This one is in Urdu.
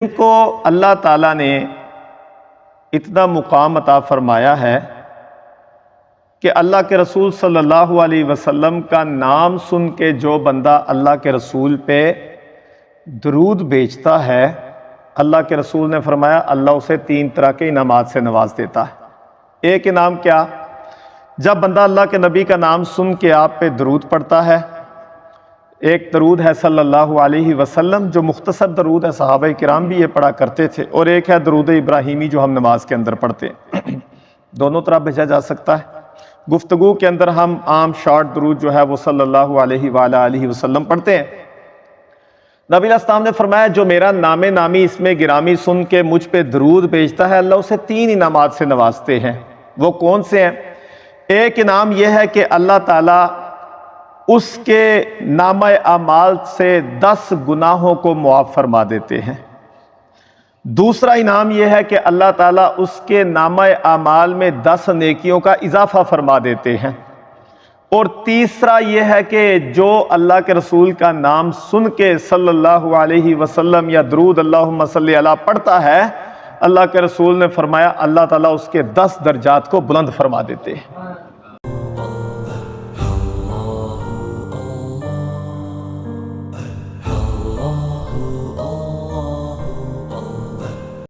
کو اللہ تعالیٰ نے اتنا مقام عطا فرمایا ہے کہ اللہ کے رسول صلی اللہ علیہ وسلم کا نام سن کے جو بندہ اللہ کے رسول پہ درود بھیجتا ہے، اللہ کے رسول نے فرمایا اللہ اسے 3 طرح کے انعامات سے نواز دیتا ہے۔ ایک انعام کیا؟ جب بندہ اللہ کے نبی کا نام سن کے آپ پہ درود پڑھتا ہے، ایک درود ہے صلی اللہ علیہ وسلم جو مختصر درود ہے، صحابہ کرام بھی یہ پڑھا کرتے تھے، اور ایک ہے درود ابراہیمی جو ہم نماز کے اندر پڑھتے ہیں۔ دونوں طرح بھیجا جا سکتا ہے۔ گفتگو کے اندر ہم عام شارٹ درود جو ہے وہ صلی اللہ علیہ وآلہ وسلم پڑھتے ہیں۔ نبی علیہ السلام نے فرمایا جو میرا نام نامی اس میں گرامی سن کے مجھ پہ درود بھیجتا ہے، اللہ اسے 3 انعامات سے نوازتے ہیں۔ وہ کون سے ہیں؟ ایک انعام یہ ہے کہ اللہ تعالیٰ اس کے نامہ اعمال سے 10 گناہوں کو معاف فرما دیتے ہیں۔ دوسرا انعام یہ ہے کہ اللہ تعالیٰ اس کے نامہ اعمال میں 10 نیکیوں کا اضافہ فرما دیتے ہیں۔ اور تیسرا یہ ہے کہ جو اللہ کے رسول کا نام سن کے صلی اللہ علیہ وسلم یا درود اللہم صلی علی پڑھتا ہے، اللہ کے رسول نے فرمایا اللہ تعالیٰ اس کے 10 درجات کو بلند فرما دیتے ہیں۔